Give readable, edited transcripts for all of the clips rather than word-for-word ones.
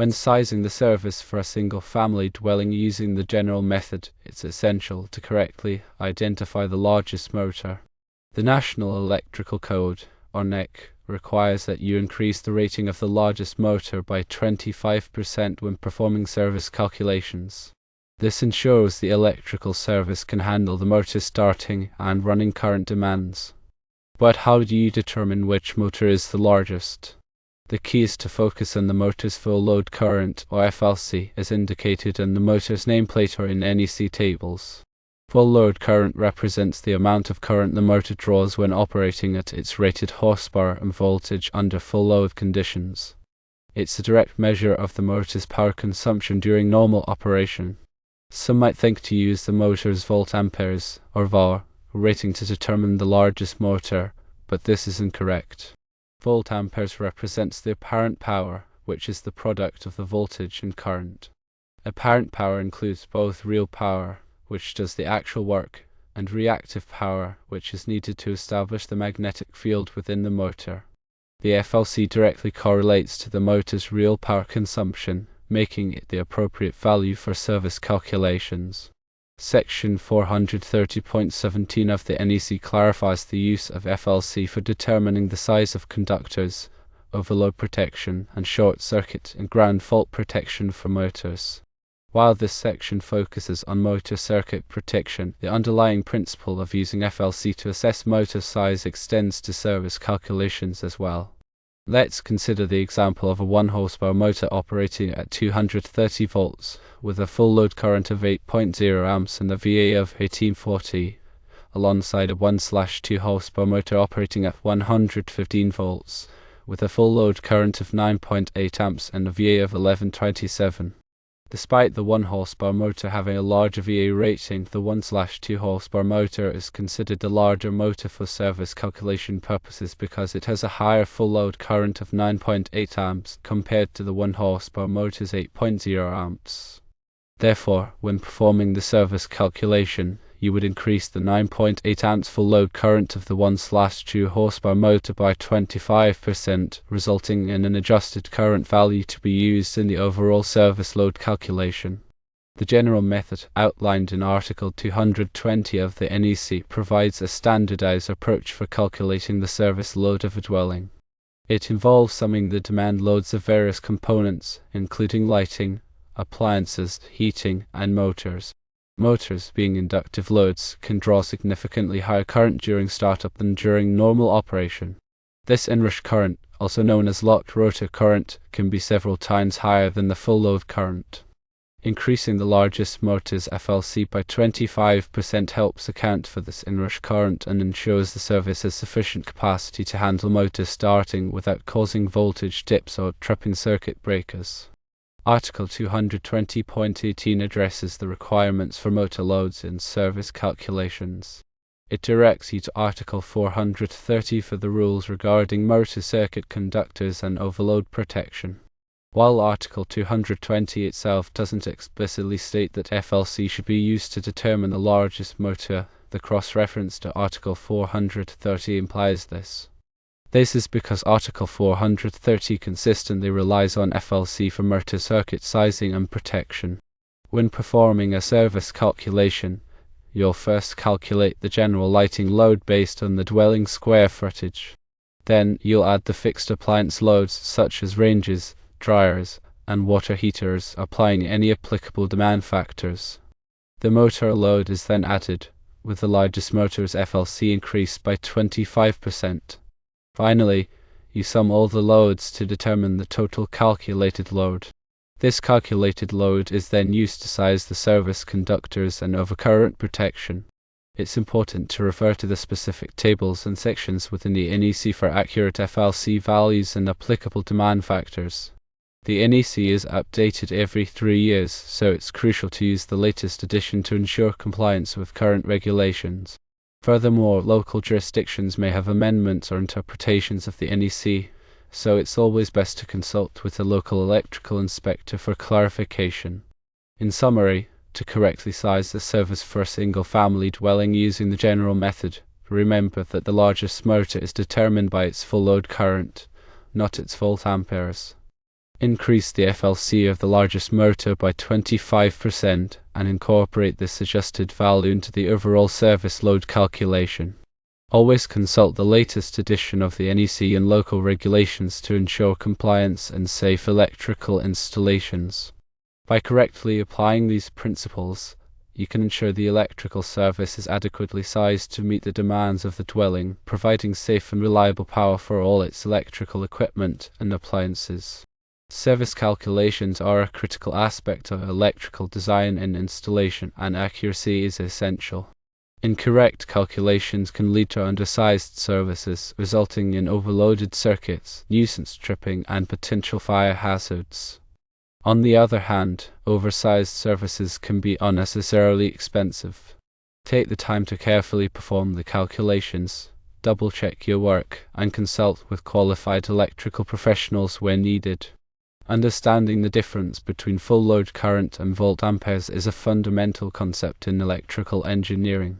When sizing the service for a single-family dwelling using the general method, it's essential to correctly identify the largest motor. The National Electrical Code, or NEC, requires that you increase the rating of the largest motor by 25% when performing service calculations. This ensures the electrical service can handle the motor's starting and running current demands. But how do you determine which motor is the largest? The key is to focus on the motor's full load current, or FLC, as indicated in the motor's nameplate or in NEC tables. Full load current represents the amount of current the motor draws when operating at its rated horsepower and voltage under full load conditions. It's a direct measure of the motor's power consumption during normal operation. Some might think to use the motor's volt-amperes, or VAR, rating to determine the largest motor, but this is incorrect. Volt-amperes represents the apparent power, which is the product of the voltage and current. Apparent power includes both real power, which does the actual work, and reactive power, which is needed to establish the magnetic field within the motor. The FLC directly correlates to the motor's real power consumption, making it the appropriate value for service calculations. Section 430.17 of the NEC clarifies the use of FLC for determining the size of conductors, overload protection, and short circuit and ground fault protection for motors. While this section focuses on motor circuit protection, the underlying principle of using FLC to assess motor size extends to service calculations as well. Let's consider the example of a 1 horsepower motor operating at 230 volts with a full load current of 8.0 amps and a VA of 1840, alongside a 1/2 horsepower motor operating at 115 volts with a full load current of 9.8 amps and a VA of 1127. Despite the 1 horsepower motor having a larger VA rating, the 1/2 horsepower motor is considered the larger motor for service calculation purposes because it has a higher full load current of 9.8 amps compared to the 1 horsepower motor's 8.0 amps. Therefore, when performing the service calculation, you would increase the 9.8 amps full load current of the 1/2 horsepower motor by 25%, resulting in an adjusted current value to be used in the overall service load calculation. The general method outlined in Article 220 of the NEC provides a standardized approach for calculating the service load of a dwelling. It involves summing the demand loads of various components, including lighting, appliances, heating, and motors. Motors, being inductive loads, can draw significantly higher current during startup than during normal operation. This inrush current, also known as locked rotor current, can be several times higher than the full load current. Increasing the largest motor's FLC by 25% helps account for this inrush current and ensures the service has sufficient capacity to handle motor starting without causing voltage dips or tripping circuit breakers. Article 220.18 addresses the requirements for motor loads in service calculations. It directs you to Article 430 for the rules regarding motor circuit conductors and overload protection. While Article 220 itself doesn't explicitly state that FLC should be used to determine the largest motor, the cross-reference to Article 430 implies this. This is because Article 430 consistently relies on FLC for motor circuit sizing and protection. When performing a service calculation, you'll first calculate the general lighting load based on the dwelling square footage. Then you'll add the fixed appliance loads such as ranges, dryers, and water heaters, applying any applicable demand factors. The motor load is then added, with the largest motor's FLC increased by 25%. Finally, you sum all the loads to determine the total calculated load. This calculated load is then used to size the service conductors and overcurrent protection. It's important to refer to the specific tables and sections within the NEC for accurate FLC values and applicable demand factors. The NEC is updated every 3 years, so it's crucial to use the latest edition to ensure compliance with current regulations. Furthermore, local jurisdictions may have amendments or interpretations of the NEC, so it's always best to consult with the local electrical inspector for clarification. In summary, to correctly size the service for a single-family dwelling using the general method, remember that the largest motor is determined by its full load current, not its volt-amperes. Increase the FLC of the largest motor by 25% and incorporate this adjusted value into the overall service load calculation. Always consult the latest edition of the NEC and local regulations to ensure compliance and safe electrical installations. By correctly applying these principles, you can ensure the electrical service is adequately sized to meet the demands of the dwelling, providing safe and reliable power for all its electrical equipment and appliances. Service calculations are a critical aspect of electrical design and installation, and accuracy is essential. Incorrect calculations can lead to undersized services, resulting in overloaded circuits, nuisance tripping, and potential fire hazards. On the other hand, oversized services can be unnecessarily expensive. Take the time to carefully perform the calculations, double-check your work, and consult with qualified electrical professionals when needed. Understanding the difference between full load current and volt-amperes is a fundamental concept in electrical engineering.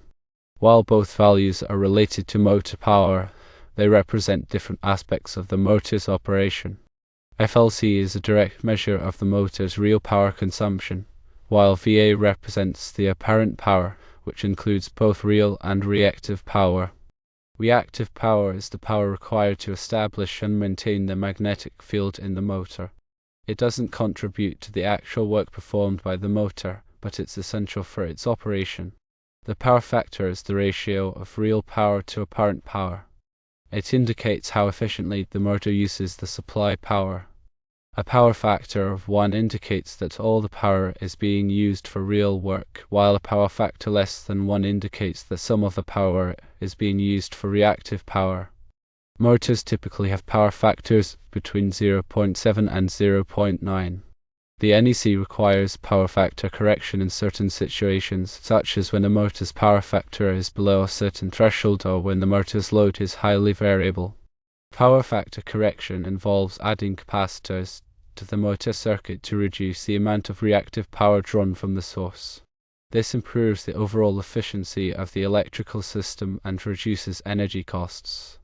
While both values are related to motor power, they represent different aspects of the motor's operation. FLC is a direct measure of the motor's real power consumption, while VA represents the apparent power, which includes both real and reactive power. Reactive power is the power required to establish and maintain the magnetic field in the motor. It doesn't contribute to the actual work performed by the motor, but it's essential for its operation. The power factor is the ratio of real power to apparent power. It indicates how efficiently the motor uses the supply power. A power factor of 1 indicates that all the power is being used for real work, while a power factor less than 1 indicates that some of the power is being used for reactive power. Motors typically have power factors between 0.7 and 0.9. The NEC requires power factor correction in certain situations, such as when a motor's power factor is below a certain threshold or when the motor's load is highly variable. Power factor correction involves adding capacitors to the motor circuit to reduce the amount of reactive power drawn from the source. This improves the overall efficiency of the electrical system and reduces energy costs.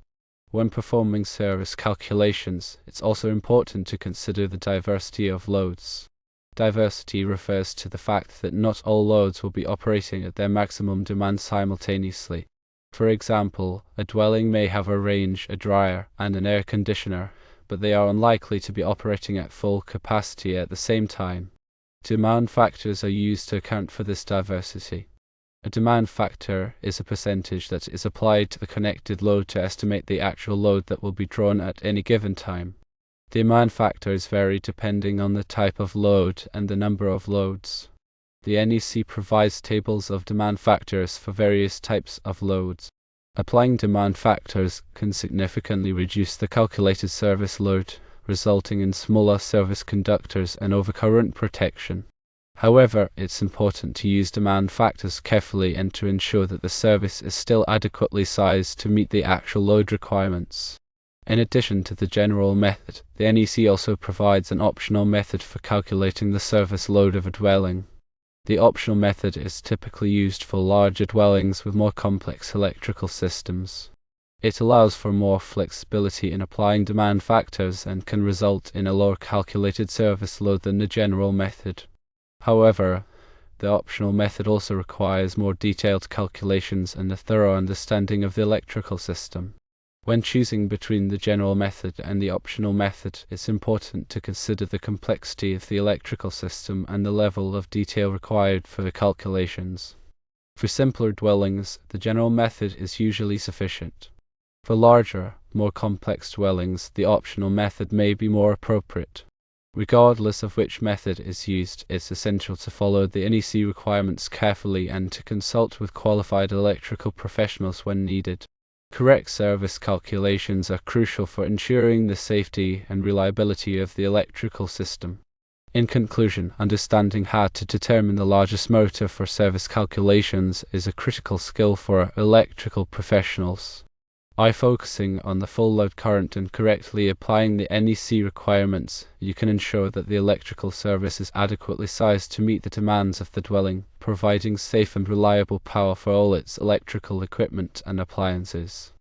When performing service calculations, it's also important to consider the diversity of loads. Diversity refers to the fact that not all loads will be operating at their maximum demand simultaneously. For example, a dwelling may have a range, a dryer, and an air conditioner, but they are unlikely to be operating at full capacity at the same time. Demand factors are used to account for this diversity. A demand factor is a percentage that is applied to the connected load to estimate the actual load that will be drawn at any given time. Demand factors vary depending on the type of load and the number of loads. The NEC provides tables of demand factors for various types of loads. Applying demand factors can significantly reduce the calculated service load, resulting in smaller service conductors and overcurrent protection. However, it's important to use demand factors carefully and to ensure that the service is still adequately sized to meet the actual load requirements. In addition to the general method, the NEC also provides an optional method for calculating the service load of a dwelling. The optional method is typically used for larger dwellings with more complex electrical systems. It allows for more flexibility in applying demand factors and can result in a lower calculated service load than the general method. However, the optional method also requires more detailed calculations and a thorough understanding of the electrical system. When choosing between the general method and the optional method, it's important to consider the complexity of the electrical system and the level of detail required for the calculations. For simpler dwellings, the general method is usually sufficient. For larger, more complex dwellings, the optional method may be more appropriate. Regardless of which method is used, it's essential to follow the NEC requirements carefully and to consult with qualified electrical professionals when needed. Correct service calculations are crucial for ensuring the safety and reliability of the electrical system. In conclusion, understanding how to determine the largest motor for service calculations is a critical skill for electrical professionals. By focusing on the full load current and correctly applying the NEC requirements, you can ensure that the electrical service is adequately sized to meet the demands of the dwelling, providing safe and reliable power for all its electrical equipment and appliances.